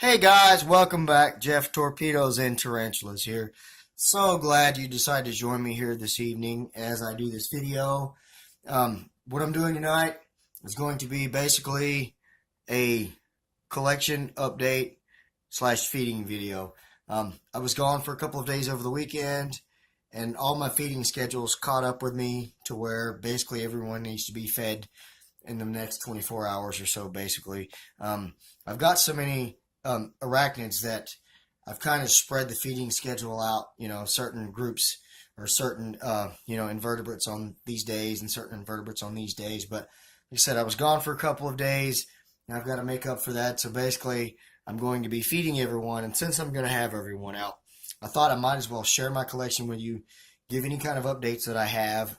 Hey guys, welcome back. Jeff Torpedoes and Tarantulas here. So glad you decided to join me here this evening as I do this video. What I'm doing tonight is going to be basically a collection update slash feeding video. I was gone for a couple of days over the weekend and all my feeding schedules caught up with me to where basically everyone needs to be fed in the next 24 hours or so basically. I've got so many arachnids that I've kind of spread the feeding schedule out, certain groups or certain, invertebrates on these days and certain invertebrates on these days. But like I said, I was gone for a couple of days and I've got to make up for that. So basically, I'm going to be feeding everyone. And since I'm going to have everyone out, I thought I might as well share my collection with you, give any kind of updates that I have.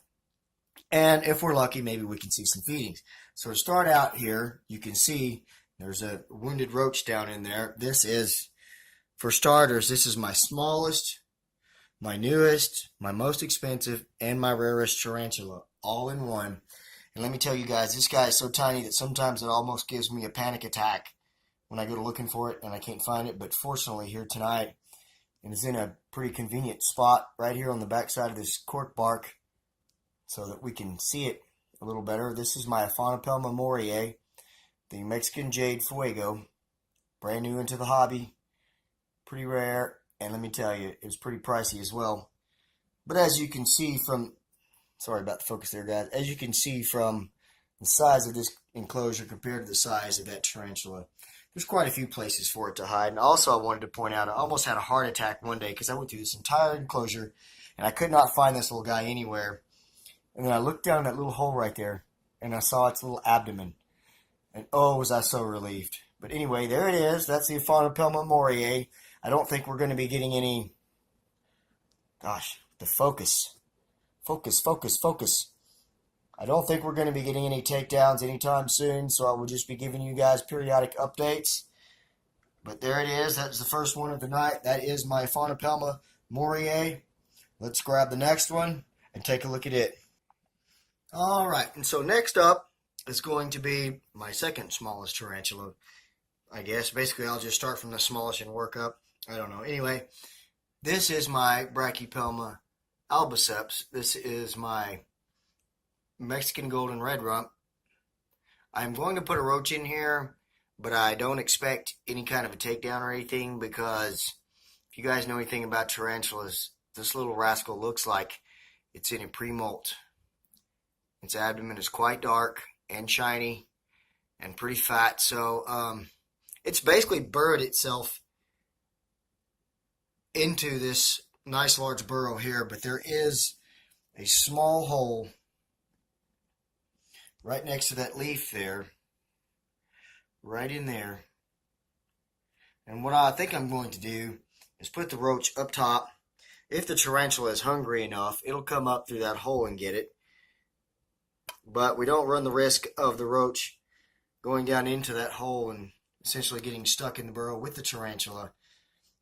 And if we're lucky, maybe we can see some feedings. So to start out here, you can see there's a wounded roach down in there. This is, for starters, this is my smallest, my newest, my most expensive, and my rarest tarantula, all in one. And let me tell you guys, this guy is so tiny that sometimes it almost gives me a panic attack when I go to looking for it and I can't find it. But fortunately here tonight, and it's in a pretty convenient spot right here on the back side of this cork bark so that we can see it a little better. This is my Ofon Maurier, the Mexican Jade Fuego, brand new into the hobby, pretty rare, and let me tell you, it was pretty pricey as well. But as you can see from, sorry about the focus there guys, as you can see from the size of this enclosure compared to the size of that tarantula, there's quite a few places for it to hide. And also I wanted to point out, I almost had a heart attack one day because I went through this entire enclosure and I could not find this little guy anywhere. And then I looked down that little hole right there and I saw its little abdomen. And oh, was I so relieved. But anyway, there it is. That's the Ofon Maurier. I don't think we're going to be getting any... Gosh, the focus. Focus, focus, focus. I don't think we're going to be getting any takedowns anytime soon, so I will just be giving you guys periodic updates. But there it is. That's the first one of the night. That is my Ofon Maurier. Let's grab the next one and take a look at it. All right, and so next up, it's going to be my second smallest tarantula, I guess. Basically, I'll just start from the smallest and work up. I don't know. Anyway, this is my Brekkie Pal albiceps. This is my Mexican golden redrum. I'm going to put a roach in here, but I don't expect any kind of a takedown or anything because if you guys know anything about tarantulas, this little rascal looks like it's in a pre-molt. Its abdomen is quite dark and shiny and pretty fat, so it's basically burrowed itself into this nice large burrow here, but there is a small hole right next to that leaf there, right in there. And what I think I'm going to do is put the roach up top. If the tarantula is hungry enough, it'll come up through that hole and get it. But we don't run the risk of the roach going down into that hole and essentially getting stuck in the burrow with the tarantula.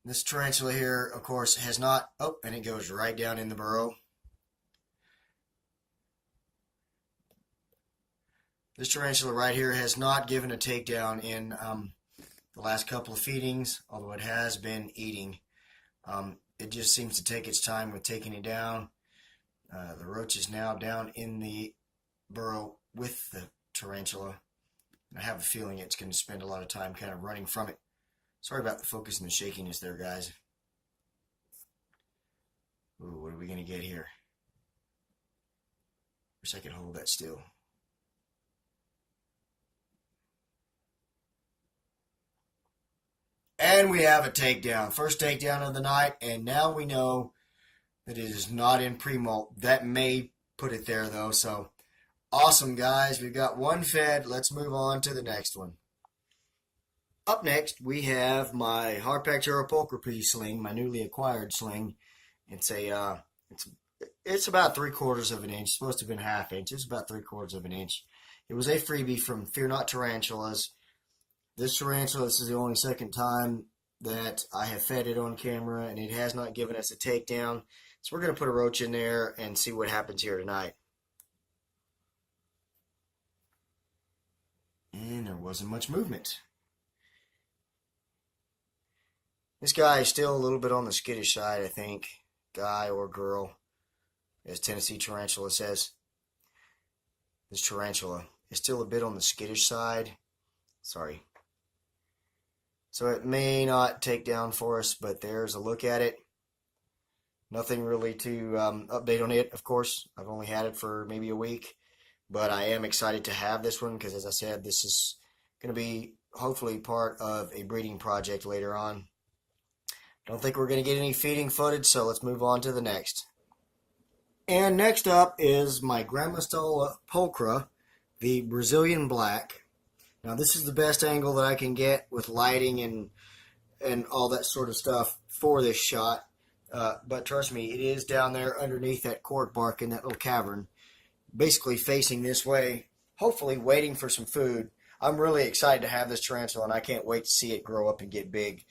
This tarantula here, of course, has not... Oh, and it goes right down in the burrow. This tarantula right here has not given a takedown in the last couple of feedings, although it has been eating. It just seems to take its time with taking it down. The roach is now down in the burrow with the tarantula. And I have a feeling it's going to spend a lot of time kind of running from it. Sorry about the focus and the shakiness there, guys. Ooh, what are we going to get here? Wish I could hold that still. And we have a takedown. First takedown of the night, and now we know that it is not in pre-molt. That may put it there, though, so... Awesome, guys. We've got one fed. Let's move on to the next one. Up next, we have my Hardpack Polka Peas sling, my newly acquired sling. It's it's about 3/4 of an inch. It's supposed to have been 1/2 inch. It's about 3/4 of an inch. It was a freebie from Fear Not Tarantulas. This tarantula, this is the only second time that I have fed it on camera, and it has not given us a takedown. So we're going to put a roach in there and see what happens here tonight. And there wasn't much movement. This guy is still a little bit on the skittish side, I think. Guy or girl, as Tennessee Tarantula says. This tarantula is still a bit on the skittish side. Sorry. So it may not take down for us, but there's a look at it. Nothing really to update on it, of course. I've only had it for maybe a week. But I am excited to have this one because, as I said, this is going to be hopefully part of a breeding project later on. Don't think we're going to get any feeding footage, so let's move on to the next. And next up is my Grandma stole Polka, the Brazilian Black. Now this is the best angle that I can get with lighting and all that sort of stuff for this shot. But trust me, it is down there underneath that cork bark in that little cavern, basically facing this way, hopefully waiting for some food. I'm really excited to have this tarantula, and I can't wait to see it grow up and get big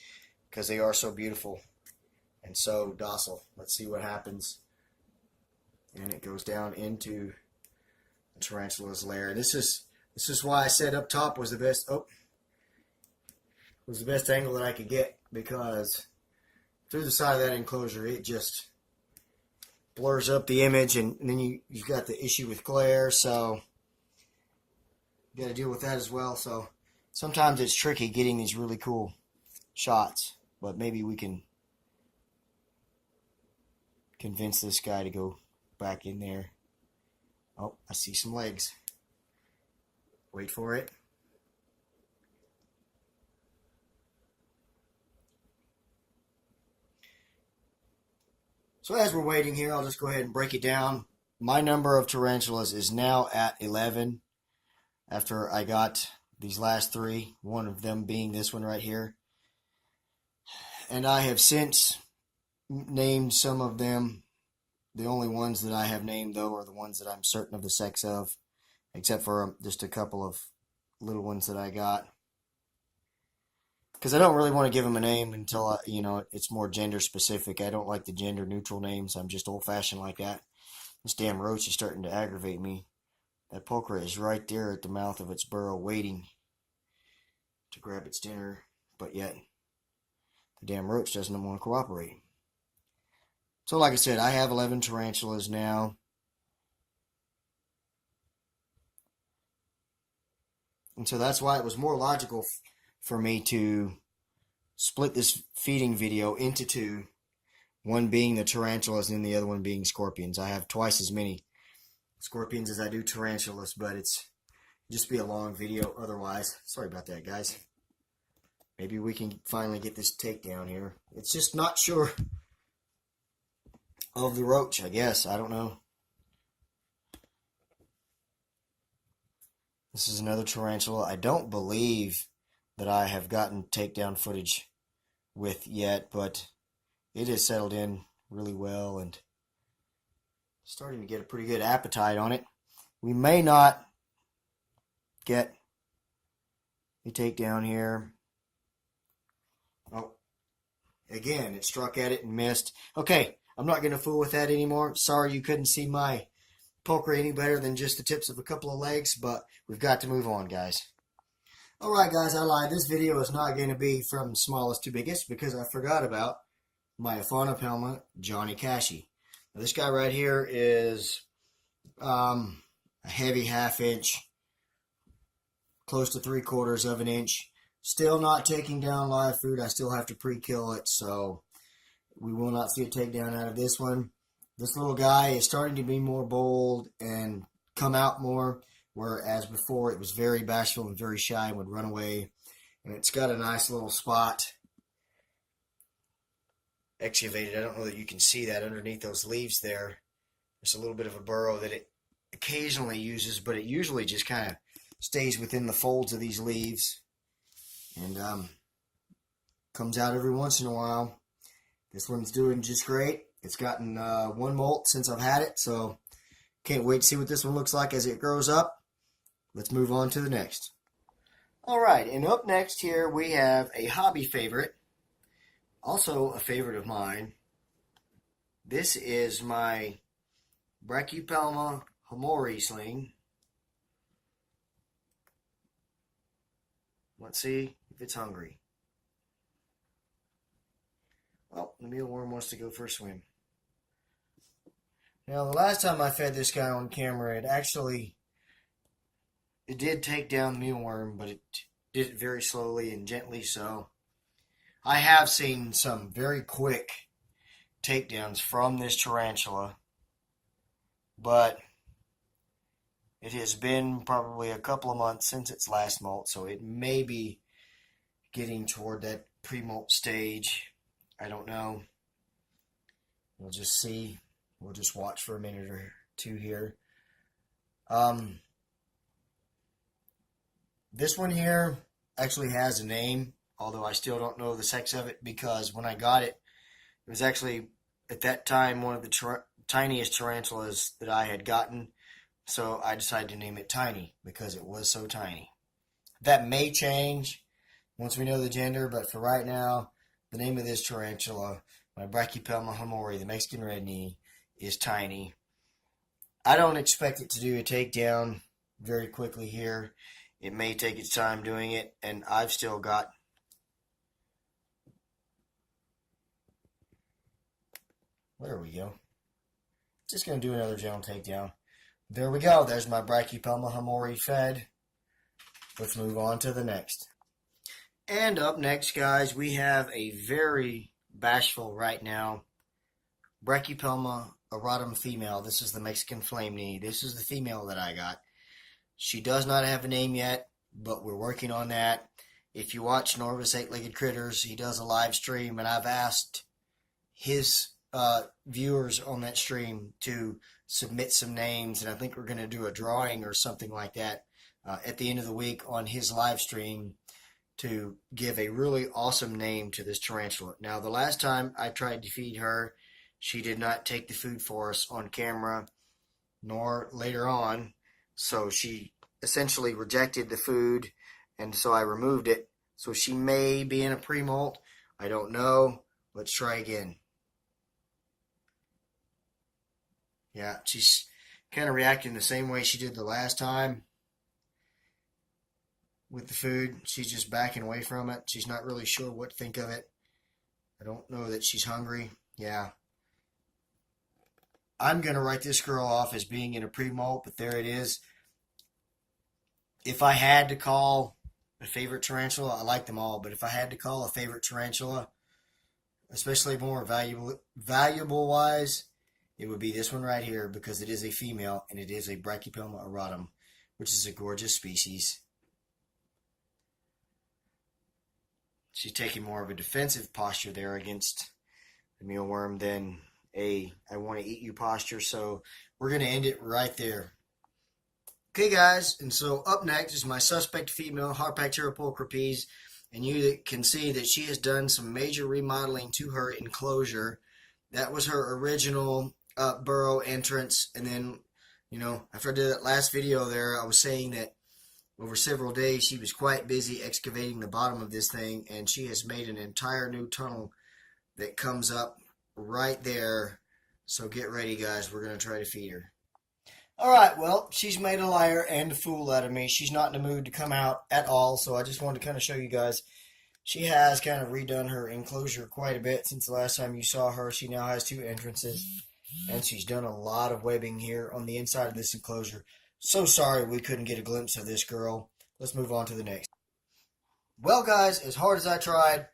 because they are so beautiful and so docile. Let's see what happens. And it goes down into the tarantula's lair. This is why I said up top was the best. Was the best angle that I could get, because through the side of that enclosure, it just blurs up the image, and then you've got the issue with glare, so you got to deal with that as well. So sometimes it's tricky getting these really cool shots, but maybe we can convince this guy to go back in there. Oh, I see some legs. Wait for it. So as we're waiting here, I'll just go ahead and break it down. My number of tarantulas is now at 11 after I got these last three, one of them being this one right here. And I have since named some of them. The only ones that I have named, though, are the ones that I'm certain of the sex of, except for just a couple of little ones that I got. Because I don't really want to give them a name until, it's more gender specific. I don't like the gender neutral names. I'm just old fashioned like that. This damn roach is starting to aggravate me. That polka is right there at the mouth of its burrow waiting to grab its dinner, but yet the damn roach doesn't want to cooperate. So like I said, I have 11 tarantulas now. And so that's why it was more logical for me to split this feeding video into two. One being the tarantulas and the other one being scorpions. I have twice as many scorpions as I do tarantulas, but it's just be a long video otherwise. Sorry about that, guys. Maybe we can finally get this takedown here. It's just not sure of the roach, I guess. I don't know. This is another tarantula. I don't believe that I have gotten takedown footage with yet, but it has settled in really well and starting to get a pretty good appetite on it. We may not get a takedown here. Oh, again, it struck at it and missed. Okay, I'm not going to fool with that anymore. Sorry you couldn't see my poker any better than just the tips of a couple of legs, but we've got to move on, guys. Alright, guys, I lied. This video is not going to be from smallest to biggest because I forgot about my Ofon Johnny Cashy. Now, this guy right here is a heavy half-inch, close to 3/4 of an inch. Still not taking down live food. I still have to pre-kill it, so we will not see a takedown out of this one. This little guy is starting to be more bold and come out more, whereas before it was very bashful and very shy and would run away. And it's got a nice little spot excavated. I don't know that you can see that underneath those leaves there. There's a little bit of a burrow that it occasionally uses, but it usually just kind of stays within the folds of these leaves and comes out every once in a while. This one's doing just great. It's gotten one molt since I've had it, so can't wait to see what this one looks like as it grows up. Let's move on to the next. Alright, and up next here we have a hobby favorite, also a favorite of mine. This is my Brekkie Pal Maurier sling. Let's see if it's hungry. mealworm wants to go for a swim. Now, the last time I fed this guy on camera, it did take down the mealworm, but it did it very slowly and gently. So I have seen some very quick takedowns from this tarantula, but it has been probably a couple of months since its last molt, so it may be getting toward that pre-molt stage. I don't know. We'll just see. We'll just watch for a minute or two here. This one here actually has a name, although I still don't know the sex of it, because when I got it, it was actually, at that time, one of the tiniest tarantulas that I had gotten. So I decided to name it Tiny because it was so tiny. That may change once we know the gender, but for right now, the name of this tarantula, my Brekkie Pal Maurier, the Mexican red knee, is Tiny. I don't expect it to do a takedown very quickly here. It may take its time doing it, and I've still got there we go. Just going to do another gentle takedown. There we go. There's my Brekkie Pal Maurier fed. Let's move on to the next. And up next, guys, we have a very bashful right now Brekkie Pal Redrum female. This is the Mexican flame knee. This is the female that I got. She does not have a name yet, but we're working on that. If you watch Norvis Eight-Legged Critters, he does a live stream, and I've asked his viewers on that stream to submit some names, and I think we're going to do a drawing or something like that at the end of the week on his live stream to give a really awesome name to this tarantula. Now, the last time I tried to feed her, she did not take the food for us on camera, nor later on, so she essentially rejected the food, and so I removed it. So she may be in a pre-molt. I don't know. Let's try again. Yeah, she's kind of reacting the same way she did the last time with the food. She's just backing away from it. She's not really sure what to think of it. I don't know that she's hungry. Yeah. I'm going to write this girl off as being in a pre-molt, but there it is. If I had to call a favorite tarantula, I like them all, but if I had to call a favorite tarantula, especially more valuable-wise, it would be this one right here because it is a female and it is a Brekkie Pal Redrum, which is a gorgeous species. She's taking more of a defensive posture there against the mealworm than a I want to eat you posture, so we're going to end it right there. Okay, guys, and so up next is my suspect female Harpactira Polka Peas, and you can see that she has done some major remodeling to her enclosure. That was her original burrow entrance, and then, you know, after I did that last video there, I was saying that over several days she was quite busy excavating the bottom of this thing, and she has made an entire new tunnel that comes up right there. So get ready, guys. We're going to try to feed her. Alright, well, she's made a liar and a fool out of me. She's not in the mood to come out at all, so I just wanted to kind of show you guys. She has kind of redone her enclosure quite a bit since the last time you saw her. She now has 2 entrances, and she's done a lot of webbing here on the inside of this enclosure. So sorry we couldn't get a glimpse of this girl. Let's move on to the next. Well, guys, as hard as I tried,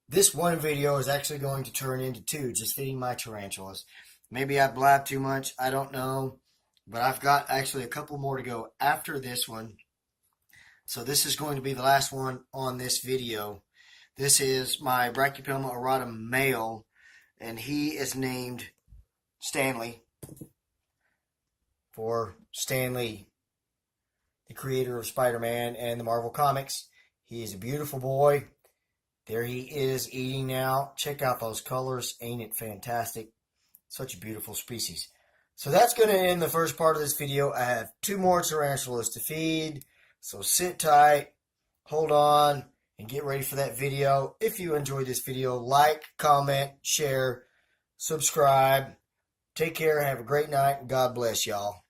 this one video is actually going to turn into 2, just feeding my tarantulas. Maybe I blabbed too much, I don't know. But I've got actually a couple more to go after this one. So this is going to be the last one on this video. This is my Brekkie Pal Redrum male, and he is named Stanley for Stan Lee, the creator of Spider-Man and the Marvel Comics. He is a beautiful boy. There he is eating now. Check out those colors. Ain't it fantastic? Such a beautiful species. So that's going to end the first part of this video. I have 2 more tarantulas to feed. So sit tight, hold on, and get ready for that video. If you enjoyed this video, like, comment, share, subscribe. Take care, have a great night, and God bless y'all.